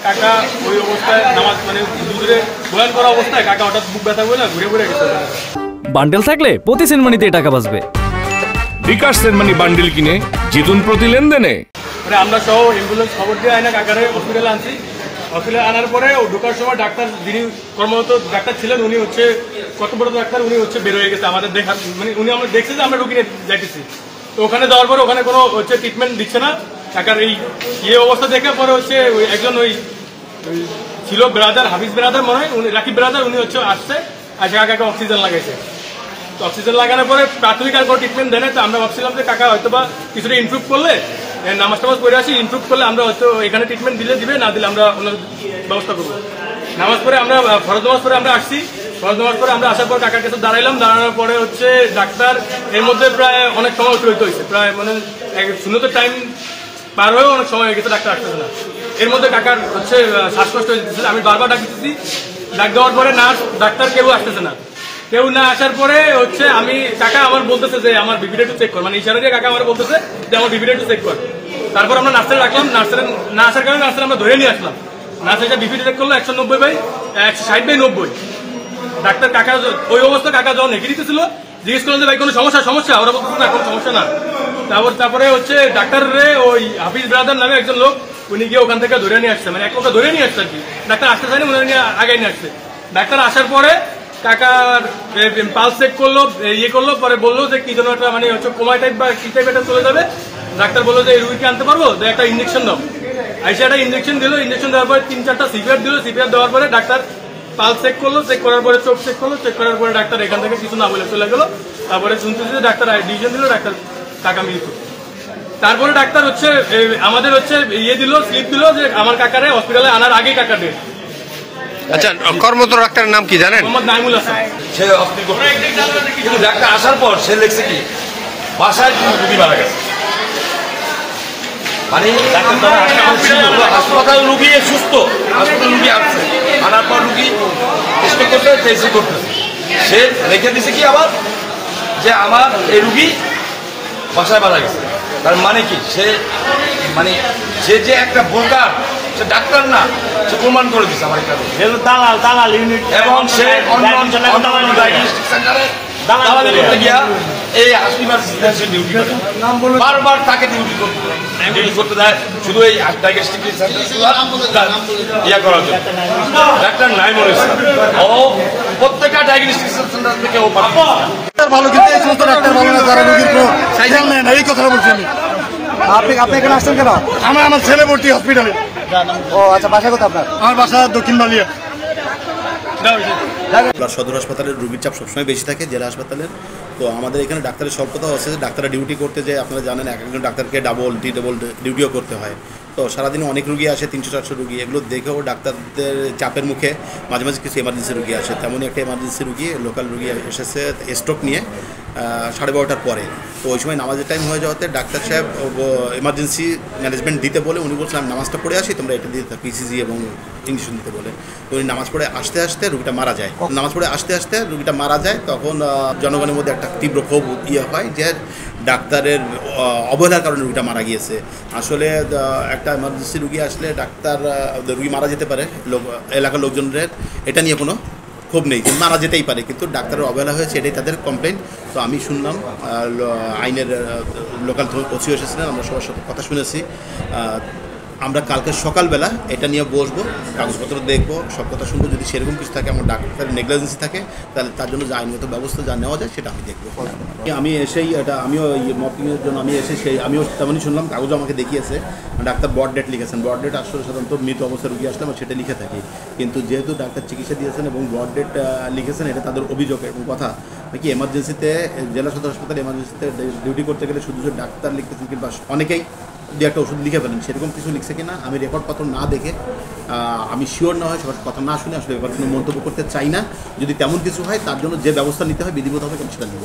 কাকা ওই অবস্থায় নামাজ মানে দুধরে বয়ান করা অবস্থায় কাকা হঠাৎ বুক ব্যথা বলে ঘুরে ঘুরে গেছে। বান্ডেল থাকলে প্রতি সেনমানিতে টাকা বাঁচবে। বিকাশ সেনমানি বান্ডেল কিনে জিতুন প্রতি লেনদেনে। আমরা সহ অ্যাম্বুলেন্স খবর দিয়ে আইনা কাকারে হসপিটালে আনছি। হসপিটালে আনার পরে ঢোকার সময় ডাক্তার যিনি কর্মরত ডাক্তার ছিলেন উনি হচ্ছে কত বড় ডাক্তার উনি হচ্ছে বের হয়ে গেছে আমাদের দেখার মানে উনি আমরা দেখছে যে আমরা রুগী নিয়ে যাইতেছি। তো ওখানে যাওয়ার পরে ওখানে কোনো হচ্ছে ট্রিটমেন্ট দিচ্ছে না। কাকার এই অবস্থা দেখে পরে হচ্ছে একজন ওই ছিল ব্রাদার হাফিজ ব্রাদার মনে হয় উনি রাকিব ব্রাদার উনি হচ্ছে আসছে আর কাকাকে অক্সিজেন লাগাইছে। তো অক্সিজেন লাগানোর পরে প্রাথমিক আর কোনো ট্রিটমেন্ট দেয় না। তো আমরা ভাবছিলাম যে কাকা হয়তো বা কিছুটা ইমপ্রুভ করলে নামাজ টামাজ পড়ে আসি ইমপ্রুভ করলে আমরা হয়তো এখানে ট্রিটমেন্ট দিবে না দিলে আমরা অন্য ব্যবস্থা করবো। নামাজ পড়ে আমরা ফরজ নামাজ পড়ে আমরা আসছি। ফরজ নামাজ পড়ে আমরা আসার পর কাকার কাছে দাঁড়াইলাম। দাঁড়ানোর পরে হচ্ছে ডাক্তার এর মধ্যে প্রায় অনেক সময় অতিরিক্ত হয়েছে প্রায় মানে শূন্যতের টাইম পার হয়েও অনেক সময় হয়ে গেছে ডাক্তার আসতেছে না। এর মধ্যে কাকার হচ্ছে শ্বাসকষ্ট হয়ে যেতেছে। আমি বারবার ডাক দিতেছি। ডাক দেওয়ার পরে নার্স ডাক্তার কেউ আসতেছে না। কেউ না আসার পরে হচ্ছে আমি কাকা আমার বলতেছে যে আমার বিপিটা একটু চেক কর মানে ইশারা দিয়ে কাকা আমার বলতেছে যে আমার বিপিটা একটু চেক কর। তারপর আমরা নার্সের রাখলাম। নার্সের না আসার কারণে নার্সের আমরা ধরে নিয়ে আসলাম। নার্স এসে বিপি চেক করলো 190/160/90। ডাক্তার কাকা ওই অবস্থা কাকা যখন হেঁকে দিতেছিল জিজ্ঞেস করলাম যে ভাই কোনো সমস্যা ওরা বলতেছে না কোনো সমস্যা না। তারপরে হচ্ছে ডাক্তারে ওই হাফিজ ব্রাদার নামে একজন লোক উনি গিয়ে ওখান থেকে ধরে নিয়ে আসছে মানে এক লোক ধরে নিয়ে আসছে আর কি। ডাক্তার আসতে চায়নি উনি নিয়ে আগে নিয়ে আসছে। ডাক্তার আসার পরে কাকার পালস চেক করলো করলো পরে বললো যে কি যেন একটা মানে হচ্ছে কোমাই টাইপ বা কি টাইপ এটা চলে যাবে। ডাক্তার বললো যে এই রুগীকে আনতে পারবো তো একটা ইঞ্জেকশন দাও। আইসা একটা ইঞ্জেকশন দিল। ইঞ্জেকশন দেওয়ার পরে 3-4টা সিপিআর দিল। সিপিআর দেওয়ার পরে ডাক্তার পালস চেক করলো। চেক করার পরে চোখ চেক করলো। চেক করার পরে ডাক্তার এখান থেকে কিছু না বলে চলে গেলো। তারপরে শুনতেছি যে ডাক্তার ডিসিশন দিল ডাক্তার কাকা মৃত্যু। তারপরে ডাক্তার হচ্ছে আমাদের হচ্ছে দিল স্লিপ দিল যে আমার কাকারে হসপিটালে আনার আগেই কাকা ডেট। আচ্ছা কর্মরত ডাক্তারের নাম কি জানেন? মোহাম্মদ নাইমুল হাসান। সে কিন্তু ডাক্তার আসার পর সে লিখছে কি বাসায় রুগী মারা গেছে মানে হাসপাতাল রুগী সুস্থ হাসপাতাল রুগী আসছে আনার পর রুগী স্টেক করতে টেস্ট করতেছে সে রেখে দিছে কি আবার যে আমার এই রুগী বাসায় মারা গেছে। তার মানে কি সে মানে সে যে একটা বোকার সে ডাক্তার না সে প্রমাণ করে দিচ্ছে আমার একটা দালাল ইউনিট এবং সে দালালি করতে গিয়া এই হাসপাতাল ডিউটি করে বারবার তাকে ডিউটি করতে দেয় শুধু এই ডায়াগনস্টিক ইয়া করার জন্য। ডাক্তার নাইমুল ইসলাম ও প্রত্যেকটা ডায়াগনস্টিক সেন্টার থেকে ও ভালো কিন্তু এই সমস্ত ডাক্তার ভালো না যারা রোগীর কোনো সাইকেল নেয় না এই কথা বলছেন। আপনি এখানে আসছেন কেন? আমার ছেলে ভর্তি হসপিটালে। ও আচ্ছা বাসা কোথায় আপনার? আমার বাসা দক্ষিণ বালিয়া। সদর হাসপাতালের রোগীর চাপ সবসময় বেশি থাকে জেলা হাসপাতালের। তো আমাদের এখানে ডাক্তারের স্বল্পতা হচ্ছে যে ডাক্তাররা ডিউটি করতে যায় আপনারা জানেন এক একজন ডাক্তারকে ডাবল ডিউটিও করতে হয়। তো সারাদিনে অনেক রুগী আসে 300-400 রুগী এগুলো দেখেও ডাক্তারদের চাপের মুখে মাঝে মাঝে কিছু এমার্জেন্সি রুগী আসে। তেমনই একটা এমার্জেন্সি রুগী লোকাল রুগী এসেছে স্ট্রোক নিয়ে 12:30টার পরে। তো ওই সময় নামাজের টাইম হয়ে যাওয়াতে ডাক্তার সাহেব এমার্জেন্সি ম্যানেজমেন্ট দিতে বলে উনি বলছিলাম নামাজটা পড়ে আসি তোমরা এটা দিতে পিসিজি এবং ইঞ্জেকশন দিতে বলে। তো উনি নামাজ পড়ে আসতে আসতে রুগীটা মারা যায়। নামাজ পড়ে আসতে আসতে রুগীটা মারা যায় তখন জনগণের মধ্যে একটা তীব্র ক্ষোভ হয় যে ডাক্তারের অবহেলার কারণে রুগীটা মারা গিয়েছে। আসলে একটা এমার্জেন্সি রুগী আসলে ডাক্তার রুগী মারা যেতে পারে এলাকার লোকজনের এটা নিয়ে কোনো ক্ষোভ নেই মারা যেতেই পারে কিন্তু ডাক্তারের অবহেলা হয়েছে এটাই তাদের কমপ্লেন। তো আমি শুনলাম আইনের লোকাল ওসিও এসেছিলেন আমরা সবার সাথে কথা শুনেছি। আমরা কালকে সকালবেলা এটা নিয়ে বসবো কাগজপত্র দেখবো সব কথা শুনবো যদি সেরকম কিছু থাকে আমার ডাক্তারের নেগলিজেন্সি থাকে তাহলে তার জন্য যে আইনগত ব্যবস্থা যা নেওয়া যায় সেটা আমি দেখবো। আমি এসেই আমিও মপিংয়ের জন্য আমিও তেমনই শুনলাম কাগজও আমাকে দেখিয়েছে ডাক্তার বড ডেট লিখেছেন। বড ডেট আসলে সাধারণত মৃত অবস্থায় রুগী আসলে আমরা সেটা লিখে থাকি কিন্তু যেহেতু ডাক্তার চিকিৎসা দিয়েছেন এবং বড ডেট লিখেছেন এটা তাদের অভিযোগ এবং কথা নাকি এমার্জেন্সিতে জেলা সদর হাসপাতালে এমার্জেন্সিতে ডিউটি করতে গেলে শুধু ডাক্তার লিখতেছেন কিংবা অনেকেই যে একটা ওষুধ লিখে ফেলেন সেরকম কিছু লিখছে কিনা আমি রেকর্ডপত্র না দেখে আমি শিওর না হয় সবার কথা না শুনে আসলে এবার কোনো মন্তব্য করতে চাই না। যদি তেমন কিছু হয় তার জন্য যে ব্যবস্থা নিতে হয় বিধিবদ্ধভাবে সেটা নেব।